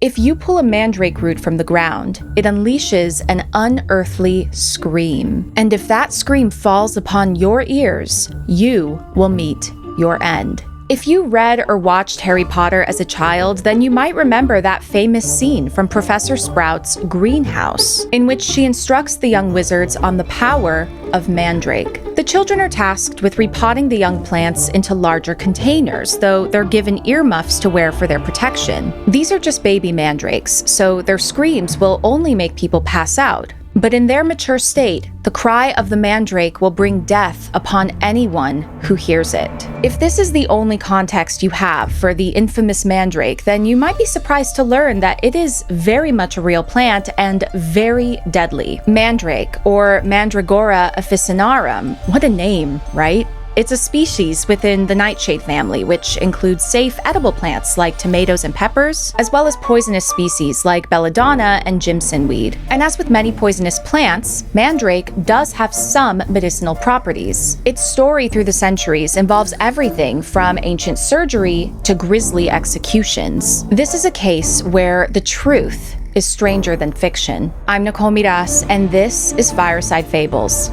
If you pull a mandrake root from the ground, it unleashes an unearthly scream. And if that scream falls upon your ears, you will meet your end. If you read or watched Harry Potter as a child, then you might remember that famous scene from Professor Sprout's greenhouse, in which she instructs the young wizards on the power of Mandrake. The children are tasked with repotting the young plants into larger containers, though they're given earmuffs to wear for their protection. These are just baby mandrakes, so their screams will only make people pass out. But in their mature state, the cry of the mandrake will bring death upon anyone who hears it. If this is the only context you have for the infamous mandrake, then you might be surprised to learn that it is very much a real plant and very deadly. Mandrake, or Mandragora officinarum, what a name, right? It's a species within the nightshade family, which includes safe edible plants like tomatoes and peppers, as well as poisonous species like belladonna and jimson weed. And as with many poisonous plants, mandrake does have some medicinal properties. Its story through the centuries involves everything from ancient surgery to grisly executions. This is a case where the truth is stranger than fiction. I'm Nicole Miras, and this is Fireside Fables.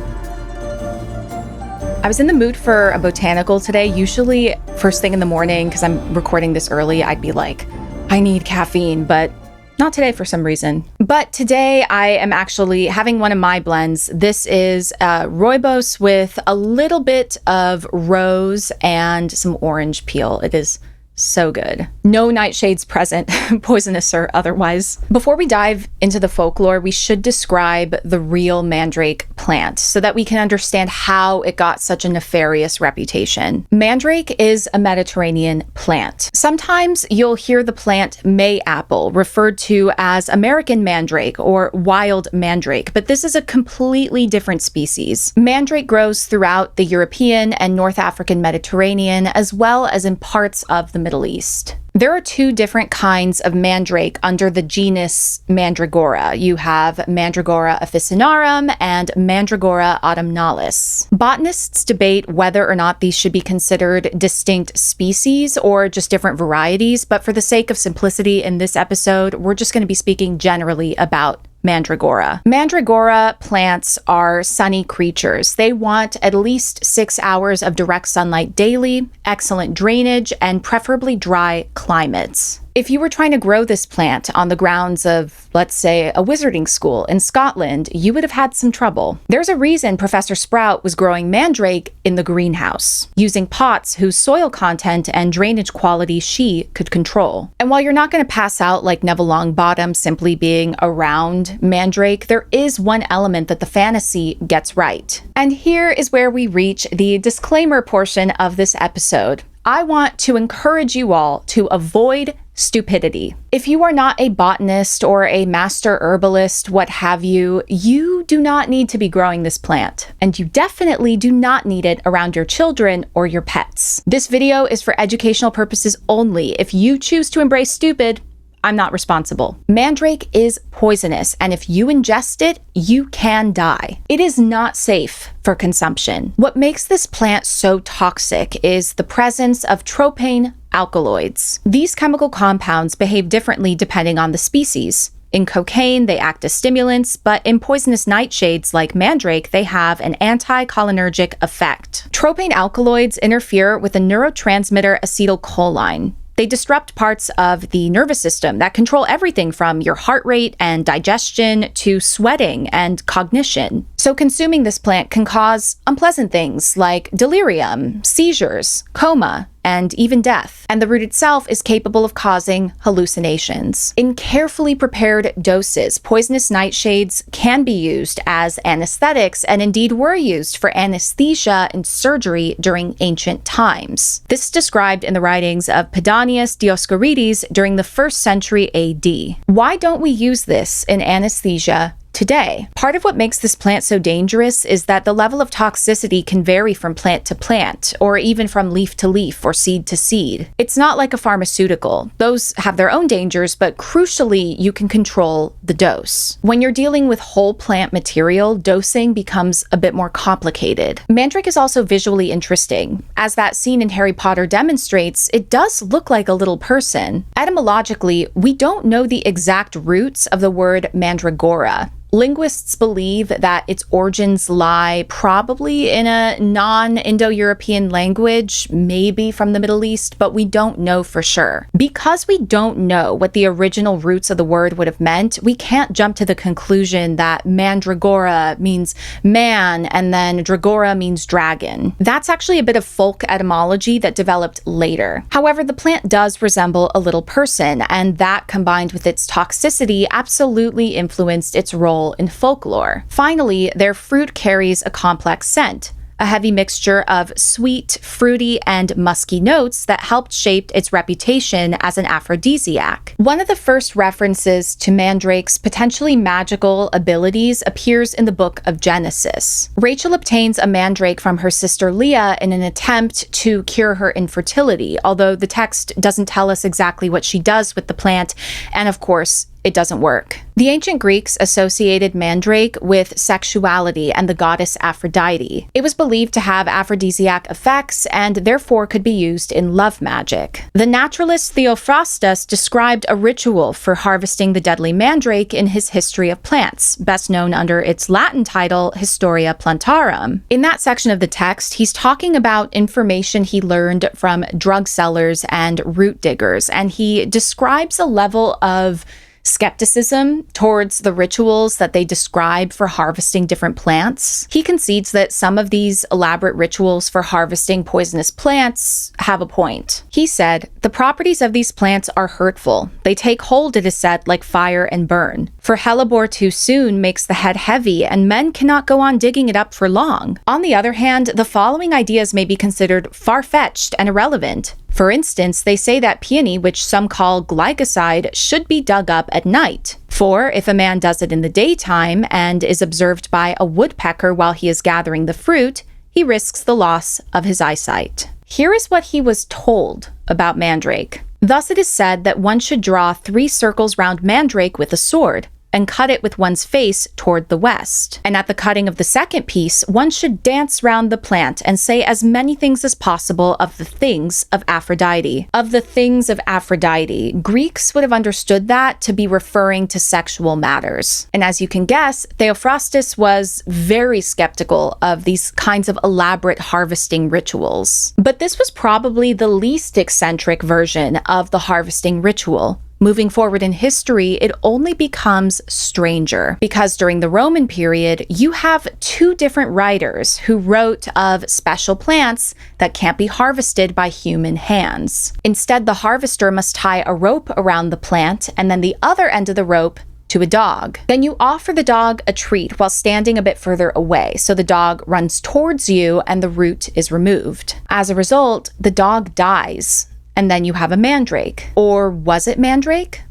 I was in the mood for a botanical today. Usually first thing in the morning, because I'm recording this early, I'd be like, I need caffeine, but not today for some reason. But today I am actually having one of my blends. This is rooibos with a little bit of rose and some orange peel. It is so good. No nightshades present, poisonous or otherwise. Before we dive into the folklore, we should describe the real mandrake plant so that we can understand how it got such a nefarious reputation. Mandrake is a Mediterranean plant. Sometimes you'll hear the plant mayapple referred to as American mandrake or wild mandrake, but this is a completely different species. Mandrake grows throughout the European and North African Mediterranean, as well as in parts of the Middle East. There are two different kinds of mandrake under the genus Mandragora. You have Mandragora officinarum and Mandragora autumnalis. Botanists debate whether or not these should be considered distinct species or just different varieties, but for the sake of simplicity in this episode, we're just going to be speaking generally about Mandragora. Mandragora plants are sunny creatures. They want at least 6 hours of direct sunlight daily, excellent drainage, and preferably dry climates. If you were trying to grow this plant on the grounds of, let's say, a wizarding school in Scotland, you would have had some trouble. There's a reason Professor Sprout was growing mandrake in the greenhouse, using pots whose soil content and drainage quality she could control. And while you're not going to pass out like Neville Longbottom simply being around mandrake, there is one element that the fantasy gets right. And here is where we reach the disclaimer portion of this episode. I want to encourage you all to avoid stupidity. If you are not a botanist or a master herbalist, what have you, you do not need to be growing this plant. And you definitely do not need it around your children or your pets. This video is for educational purposes only. If you choose to embrace stupid, I'm not responsible. Mandrake is poisonous, and if you ingest it, you can die. It is not safe for consumption. What makes this plant so toxic is the presence of tropane alkaloids. These chemical compounds behave differently depending on the species. In cocaine, they act as stimulants, but in poisonous nightshades like mandrake, they have an anticholinergic effect. Tropane alkaloids interfere with the neurotransmitter acetylcholine. They disrupt parts of the nervous system that control everything from your heart rate and digestion to sweating and cognition. So consuming this plant can cause unpleasant things like delirium, seizures, coma, and even death. And the root itself is capable of causing hallucinations. In carefully prepared doses, poisonous nightshades can be used as anesthetics and indeed were used for anesthesia and surgery during ancient times. This is described in the writings of Pedanius Dioscorides during the 1st century AD. Why don't we use this in anesthesia today. Part of what makes this plant so dangerous is that the level of toxicity can vary from plant to plant, or even from leaf to leaf or seed to seed. It's not like a pharmaceutical. Those have their own dangers, but crucially, you can control the dose. When you're dealing with whole plant material, dosing becomes a bit more complicated. Mandrake is also visually interesting. As that scene in Harry Potter demonstrates, it does look like a little person. Etymologically, we don't know the exact roots of the word mandragora. Linguists believe that its origins lie probably in a non-Indo-European language, maybe from the Middle East, but we don't know for sure. Because we don't know what the original roots of the word would have meant, we can't jump to the conclusion that mandragora means man and then dragora means dragon. That's actually a bit of folk etymology that developed later. However, the plant does resemble a little person, and that combined with its toxicity absolutely influenced its role in folklore. Finally, their fruit carries a complex scent, a heavy mixture of sweet, fruity, and musky notes that helped shape its reputation as an aphrodisiac. One of the first references to Mandrake's potentially magical abilities appears in the book of Genesis. Rachel obtains a mandrake from her sister Leah in an attempt to cure her infertility, although the text doesn't tell us exactly what she does with the plant, and of course, it doesn't work. The ancient Greeks associated mandrake with sexuality and the goddess Aphrodite. It was believed to have aphrodisiac effects and therefore could be used in love magic. The naturalist Theophrastus described a ritual for harvesting the deadly mandrake in his History of Plants, best known under its Latin title, Historia Plantarum. In that section of the text, he's talking about information he learned from drug sellers and root diggers, and he describes a level of skepticism towards the rituals that they describe for harvesting different plants. He concedes that some of these elaborate rituals for harvesting poisonous plants have a point. He said, "The properties of these plants are hurtful. They take hold, it is said, like fire and burn. For hellebore too soon makes the head heavy, and men cannot go on digging it up for long." On the other hand, the following ideas may be considered far-fetched and irrelevant. For instance, they say that peony, which some call glycoside, should be dug up at night. For if a man does it in the daytime and is observed by a woodpecker while he is gathering the fruit, he risks the loss of his eyesight. Here is what he was told about mandrake. Thus it is said that one should draw 3 circles round mandrake with a sword, and cut it with one's face toward the west. And at the cutting of the second piece, one should dance round the plant and say as many things as possible of the things of Aphrodite. Of the things of Aphrodite. Greeks would have understood that to be referring to sexual matters. And as you can guess, Theophrastus was very skeptical of these kinds of elaborate harvesting rituals. But this was probably the least eccentric version of the harvesting ritual. Moving forward in history, it only becomes stranger because during the Roman period, you have 2 different writers who wrote of special plants that can't be harvested by human hands. Instead, the harvester must tie a rope around the plant and then the other end of the rope to a dog. Then you offer the dog a treat while standing a bit further away, so the dog runs towards you and the root is removed. As a result, the dog dies. And then you have a mandrake. Or was it mandrake?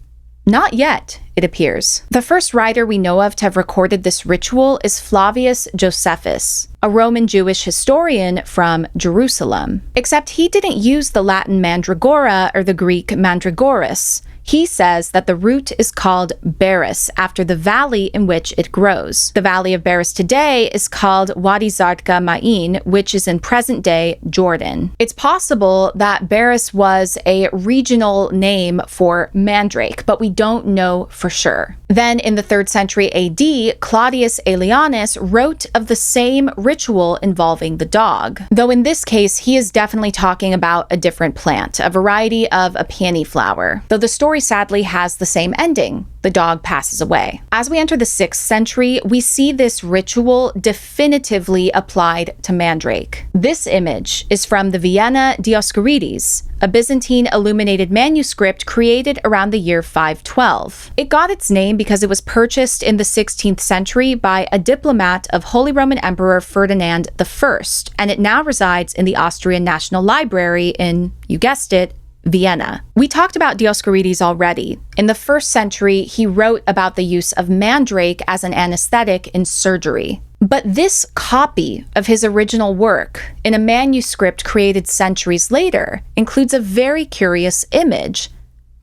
Not yet, it appears. The first writer we know of to have recorded this ritual is Flavius Josephus, a Roman Jewish historian from Jerusalem. Except he didn't use the Latin mandragora or the Greek mandragoras. He says that the root is called Baris after the valley in which it grows. The valley of Baris today is called Wadi Zarqa Ma'in, which is in present-day Jordan. It's possible that Baris was a regional name for mandrake, but we don't know for sure. Then in the 3rd century AD, Claudius Aelianus wrote of the same ritual involving the dog. Though in this case, he is definitely talking about a different plant, a variety of a peony flower. Though the story sadly has the same ending. The dog passes away. As we enter the 6th century, we see this ritual definitively applied to mandrake. This image is from the Vienna Dioscurides, a Byzantine illuminated manuscript created around the year 512. It got its name because it was purchased in the 16th century by a diplomat of Holy Roman Emperor Ferdinand I, and it now resides in the Austrian National Library in, you guessed it, Vienna. We talked about Dioscorides already. In the 1st century, he wrote about the use of mandrake as an anesthetic in surgery. But this copy of his original work, in a manuscript created centuries later, includes a very curious image.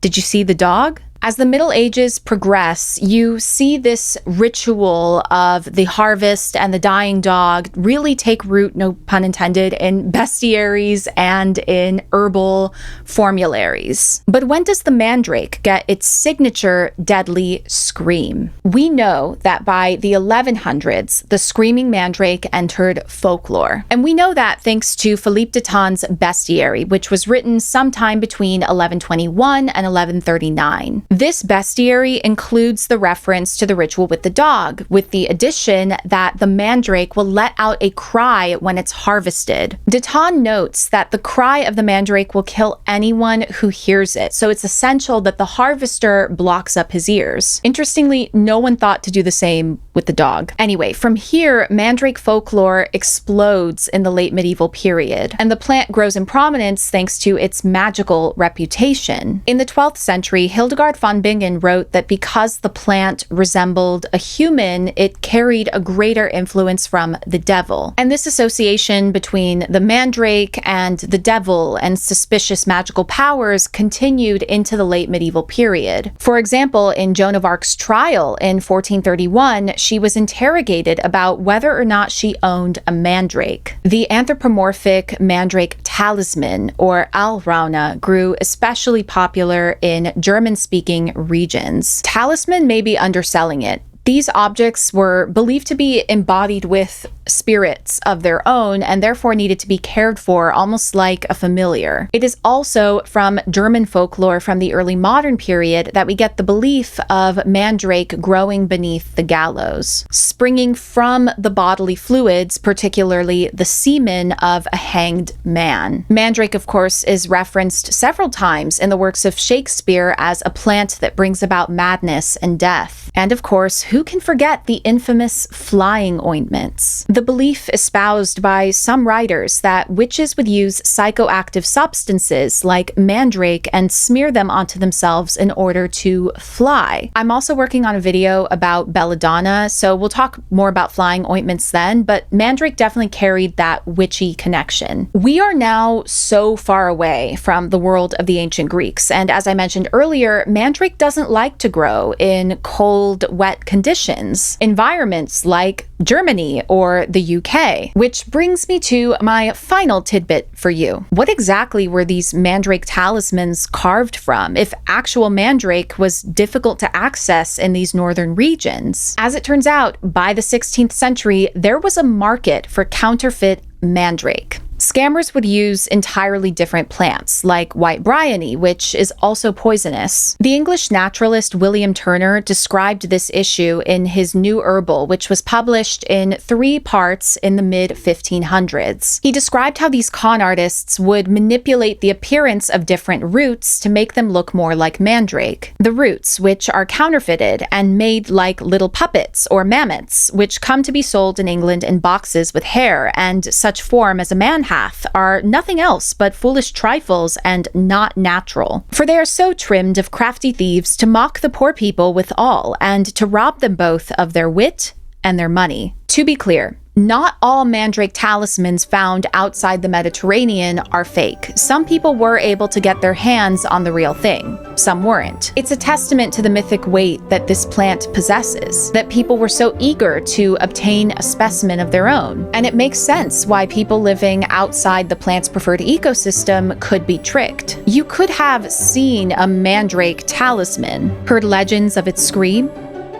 Did you see the dog? As the Middle Ages progress, you see this ritual of the harvest and the dying dog really take root, no pun intended, in bestiaries and in herbal formularies. But when does the mandrake get its signature deadly scream? We know that by the 1100s, the screaming mandrake entered folklore. And we know that thanks to Philippe de Ton's Bestiary, which was written sometime between 1121 and 1139. This bestiary includes the reference to the ritual with the dog, with the addition that the mandrake will let out a cry when it's harvested. De Ton notes that the cry of the mandrake will kill anyone who hears it, so it's essential that the harvester blocks up his ears. Interestingly, no one thought to do the same with the dog. Anyway, from here, mandrake folklore explodes in the late medieval period, and the plant grows in prominence thanks to its magical reputation. In the 12th century, Hildegard von Bingen wrote that because the plant resembled a human, it carried a greater influence from the devil. And this association between the mandrake and the devil and suspicious magical powers continued into the late medieval period. For example, in Joan of Arc's trial in 1431, she was interrogated about whether or not she owned a mandrake. The anthropomorphic mandrake talisman, or Alraune, grew especially popular in German-speaking regions. Talisman may be underselling it. These objects were believed to be embodied with spirits of their own and therefore needed to be cared for almost like a familiar. It is also from German folklore from the early modern period that we get the belief of mandrake growing beneath the gallows, springing from the bodily fluids, particularly the semen of a hanged man. Mandrake, of course, is referenced several times in the works of Shakespeare as a plant that brings about madness and death. And of course, who can forget the infamous flying ointments? The belief espoused by some writers that witches would use psychoactive substances like mandrake and smear them onto themselves in order to fly. I'm also working on a video about belladonna, so we'll talk more about flying ointments then, but mandrake definitely carried that witchy connection. We are now so far away from the world of the ancient Greeks, and as I mentioned earlier, mandrake doesn't like to grow in cold, wet conditions, environments like Germany or the UK, which brings me to my final tidbit for you. What exactly were these mandrake talismans carved from if actual mandrake was difficult to access in these northern regions? As it turns out, by the 16th century, there was a market for counterfeit mandrake. Scammers would use entirely different plants, like white bryony, which is also poisonous. The English naturalist William Turner described this issue in his New Herbal, which was published in 3 parts in the mid-1500s. He described how these con artists would manipulate the appearance of different roots to make them look more like mandrake. The roots, which are counterfeited and made like little puppets or mammoths, which come to be sold in England in boxes with hair and such form as a man hath, are nothing else but foolish trifles and not natural. For they are so trimmed of crafty thieves to mock the poor people withal, and to rob them both of their wit and their money. To be clear, not all mandrake talismans found outside the Mediterranean are fake. Some people were able to get their hands on the real thing. Some weren't. It's a testament to the mythic weight that this plant possesses, that people were so eager to obtain a specimen of their own. And it makes sense why people living outside the plant's preferred ecosystem could be tricked. You could have seen a mandrake talisman, heard legends of its scream,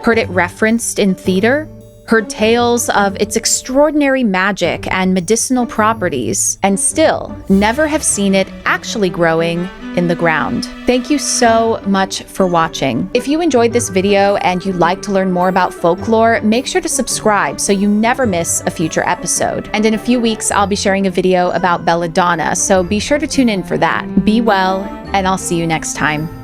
heard it referenced in theater, heard tales of its extraordinary magic and medicinal properties, and still never have seen it actually growing in the ground. Thank you so much for watching. If you enjoyed this video and you'd like to learn more about folklore, make sure to subscribe so you never miss a future episode. And in a few weeks, I'll be sharing a video about belladonna, so be sure to tune in for that. Be well, and I'll see you next time.